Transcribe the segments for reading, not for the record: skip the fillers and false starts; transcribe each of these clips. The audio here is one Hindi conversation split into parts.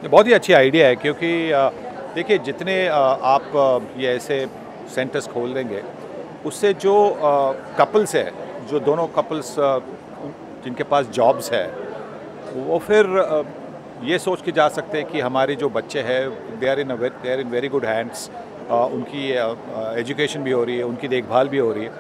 ये बहुत ही अच्छी आइडिया है क्योंकि देखिए जितने आप ये ऐसे सेंटर्स खोल देंगे उससे जो कपल्स है, जो दोनों कपल्स जिनके पास जॉब्स है, वो फिर ये सोच के जा सकते हैं कि हमारे जो बच्चे हैं they are in very good hands, उनकी एजुकेशन भी हो रही है, उनकी देखभाल भी हो रही है।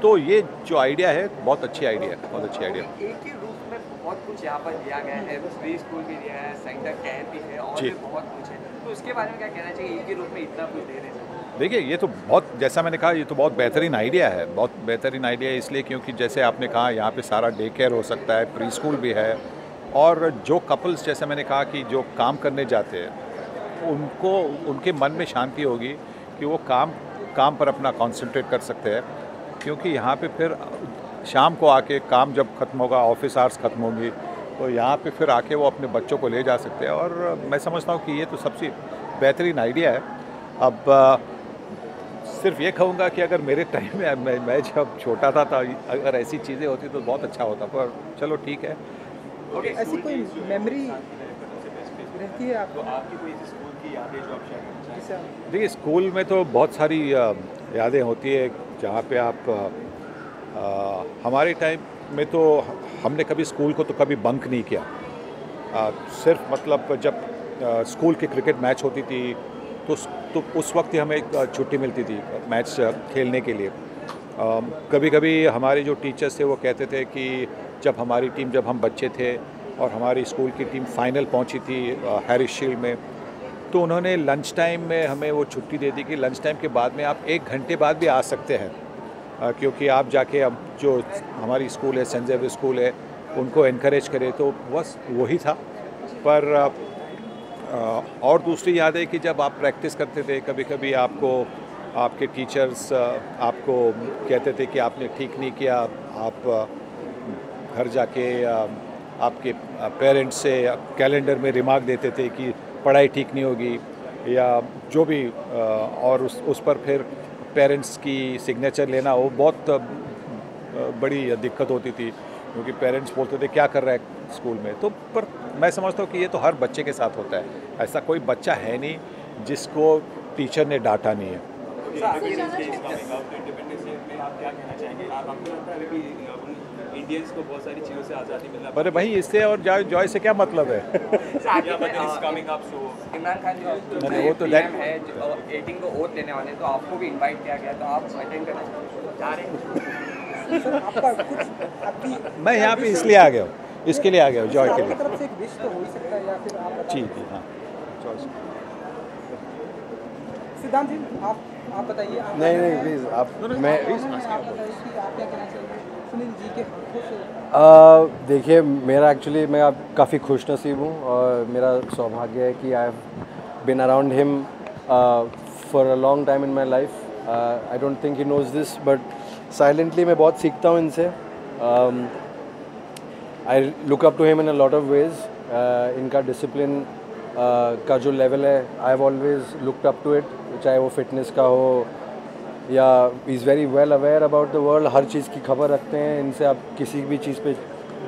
तो ये जो आइडिया है बहुत अच्छी आइडिया है, बहुत अच्छी आइडिया। एक ही रूप में बहुत कुछ यहाँ पर दिया गया है, प्री स्कूल भी दिया है, सेंटर केयर भी है और भी बहुत कुछ है, तो उसके बारे में क्या कहना चाहिए, एक ही रूप में इतना कुछ दे रहे हैं? देखिए ये तो बहुत, जैसा मैंने कहा, ये तो बहुत बेहतरीन आइडिया है, बहुत बेहतरीन आइडिया है इसलिए क्योंकि जैसे आपने कहा यहाँ पे सारा डे केयर हो सकता है, प्री स्कूल भी है, और जो कपल्स, जैसे मैंने कहा कि जो काम करने जाते हैं उनको, उनके मन में शांति होगी कि वो काम पर अपना कंसंट्रेट कर सकते हैं, क्योंकि यहाँ पे फिर शाम को आके काम जब ख़त्म होगा, ऑफिस आवर्स ख़त्म होंगी, तो यहाँ पे फिर आके वो अपने बच्चों को ले जा सकते हैं। और मैं समझता हूँ कि ये तो सबसे बेहतरीन आइडिया है। अब सिर्फ ये कहूँगा कि अगर मेरे टाइम में मैं जब छोटा था अगर ऐसी चीज़ें होती तो बहुत अच्छा होता, पर चलो ठीक है। ऐसी कोई मेमोरी रहती है आपको? आपकी कोई स्कूल की यादें जो आप शेयर करना चाहें? देखिए स्कूल में तो बहुत सारी यादें होती है जहाँ पे आप हमारे टाइम में तो हमने कभी स्कूल को तो कभी बंक नहीं किया। सिर्फ मतलब जब स्कूल की क्रिकेट मैच होती थी तो उस वक्त ही हमें छुट्टी मिलती थी मैच खेलने के लिए। कभी कभी हमारे जो टीचर्स थे वो कहते थे कि जब हमारी टीम, जब हम बच्चे थे और हमारी स्कूल की टीम फाइनल पहुंची थी हैरिस शील्ड में, तो उन्होंने लंच टाइम में हमें वो छुट्टी दे दी कि लंच टाइम के बाद में आप 1 घंटे बाद भी आ सकते हैं, क्योंकि आप जाके अब जो हमारी स्कूल है, सेंट जेवियर स्कूल है, उनको इनकरेज करें। तो बस वही था। पर और दूसरी याद है कि जब आप प्रैक्टिस करते थे, कभी कभी आपको आपके टीचर्स आपको कहते थे कि आपने ठीक नहीं किया, आप घर जाके आपके पेरेंट्स से कैलेंडर में रिमार्क देते थे कि पढ़ाई ठीक नहीं होगी या जो भी, और उस पर फिर पेरेंट्स की सिग्नेचर लेना वो बहुत बड़ी दिक्कत होती थी, क्योंकि पेरेंट्स बोलते थे क्या कर रहा है स्कूल में। तो पर मैं समझता हूँ कि ये तो हर बच्चे के साथ होता है, ऐसा कोई बच्चा है नहीं जिसको टीचर ने डांटा नहीं है। इंडियंस को बहुत सारी चीज़ों से आज़ादी मिलना, अरे भाई इससे और जॉय से क्या मतलब है? इमरान खान जो वो तो PM है, 18 को वोट देने वाले, तो आपको भी इनवाइट किया गया, तो आप अटेंड करना चाह रहे हैं? आपका कुछ मैं यहाँ पे इसलिए आ गया हूँ, इसके लिए आ गया हूँ, जॉय के लिए। तरफ से एक विश तो हो ही सकता है, या फिर आप जी जी हाँ, सिद्धांत जी आप बताइए। नहीं प्लीज़ आप, मैं आप बताइए कि आप क्या कहना चाहिए सुनील जी के हाथों से? देखिए मेरा एक्चुअली मैं अब काफ़ी खुश नसीब हूँ और मेरा सौभाग्य है कि I have been around him for a long time in my life. I don't think he knows this, but silently मैं बहुत सीखता हूँ इनसे। I look up to him in a lot of ways. इनका डिसिप्लिन का जो लेवल है, I have always looked up to it, चाहे वो फिटनेस का हो या is very well aware about the world. हर चीज़ की खबर रखते हैं, इनसे आप किसी भी चीज़ पे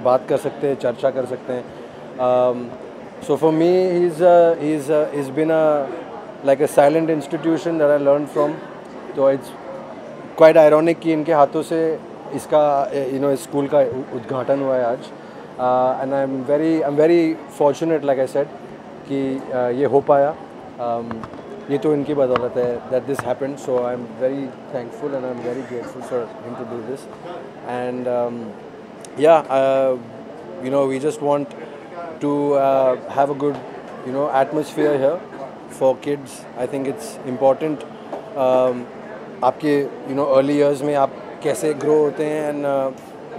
बात कर सकते हैं, चर्चा कर सकते हैं। So for me he's been like a silent institution that I learned from. तो इट्स क्वाइट आयरॉनिक कि इनके हाथों से इसका इस स्कूल का उद्घाटन हुआ है आज। And I am very fortunate, like I said, कि ये हो पाया। ये तो इनकी बदौलत है that this happened, so I'm very thankful and I'm very grateful for him to do this. And we just want to have a good atmosphere here for kids. I think it's important. आपके early years में आप कैसे grow होते हैं, and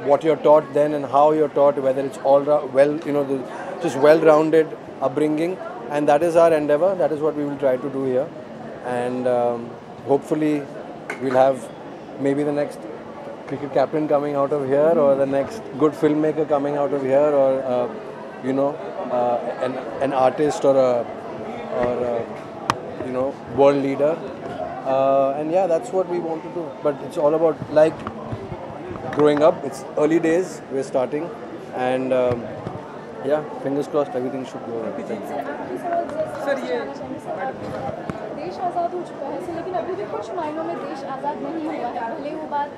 what you're taught then and how you're taught, whether it's all just well-rounded upbringing. And that is our endeavor. That is what we will try to do here. And hopefully we'll have maybe the next cricket captain coming out of here, or the next good filmmaker coming out of here, or an artist or a world leader. And yeah, that's what we want to do. But it's all about growing up. It's early days. We're starting, and या fingers crossed everything should go. Sir ये देश आज़ाद हो चुका है सर, लेकिन अभी भी कुछ मायनों में देश आज़ाद नहीं हुआ है, भले वो बात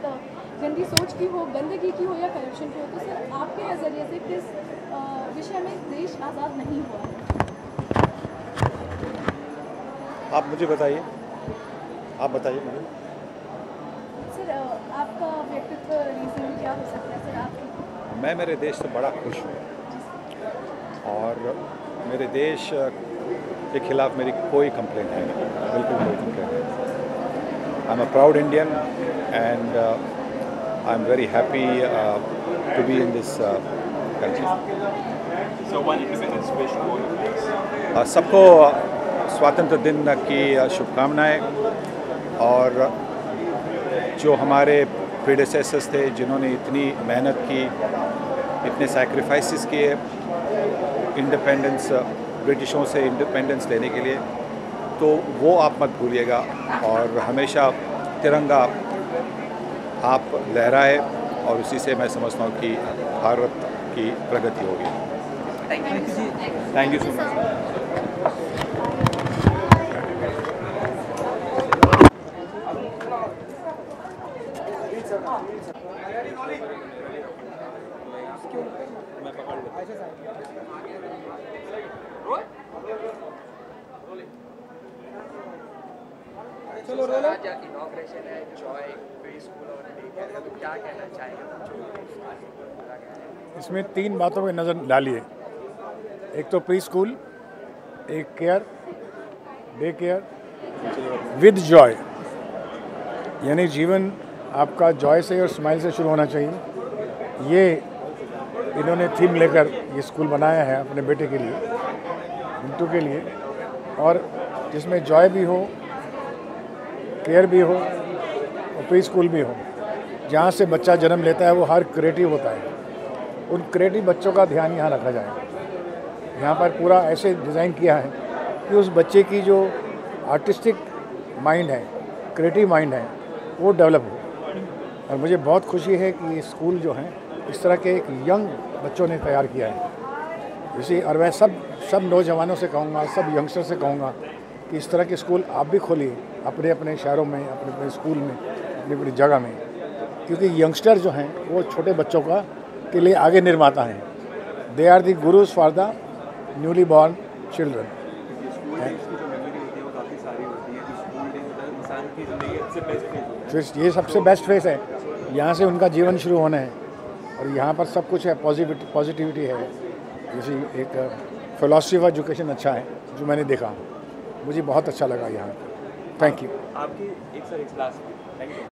गंदी सोच की हो, गंदगी की हो या करप्शन की हो। तो सर आपके नज़रिए से किस विषय में देश आज़ाद नहीं हुआ है? आप मुझे बताइए, आप बताइए मुझे। सर आपका व्यक्तित्व रीज़न क्या हो सकता है सर आपकी? मैं मेरे देश से बड़ा खुश हूँ और मेरे देश के खिलाफ मेरी कोई कंप्लेंट है नहीं, बिल्कुल कोई कंप्लेंट नहीं। I am a proud Indian and I am very happy to be in this country. सबको स्वतंत्र दिन की शुभकामनाएं। और जो हमारे प्रीडेसेसर्स थे जिन्होंने इतनी मेहनत की, इतने सैक्रिफाइसेस किए इंडिपेंडेंस, ब्रिटिशों से इंडिपेंडेंस लेने के लिए, तो वो आप मत भूलिएगा और हमेशा तिरंगा आप लहराए और उसी से मैं समझता हूँ कि भारत की प्रगति होगी। Thank you so much. चलो रोलो। आज इनॉग्रेशन है जॉय प्री स्कूल और डे केयर का, तो क्या कहना चाहेंगे? इसमें 3 बातों पर नज़र डालिए। एक तो प्री स्कूल, एक care, day care with Joy, यानी जीवन आपका जॉय से और स्माइल से शुरू होना चाहिए। ये इन्होंने थीम लेकर ये स्कूल बनाया है अपने बेटे के लिए, मिंटू के लिए, और जिसमें जॉय भी हो, केयर भी हो और प्री स्कूल भी हो। जहाँ से बच्चा जन्म लेता है वो हर क्रिएटिव होता है, उन क्रिएटिव बच्चों का ध्यान यहाँ रखा जाएगा। यहाँ पर पूरा ऐसे डिज़ाइन किया है कि उस बच्चे की जो आर्टिस्टिक माइंड है, क्रिएटिव माइंड है, वो डेवलप हो। और मुझे बहुत खुशी है कि ये स्कूल जो है इस तरह के एक यंग बच्चों ने तैयार किया है इसी। और मैं सब नौजवानों से कहूँगा, सब यंगस्टर से कहूँगा कि इस तरह के स्कूल आप भी खोलिए अपने अपने शहरों में, अपने अपने स्कूल में, अपनी अपनी जगह में, क्योंकि यंगस्टर जो हैं वो छोटे बच्चों का के लिए आगे निर्माता हैं। They are the gurus for the newly born children. फिर ये सबसे बेस्ट फेस है, यहाँ से उनका जीवन शुरू होना है और यहाँ पर सब कुछ है, पॉजिटिविटी है। जैसे एक फिलॉसफी ऑफ एजुकेशन अच्छा है जो मैंने देखा, मुझे बहुत अच्छा लगा यहाँ। Thank you. आपकी एक लास्ट थैंक यू।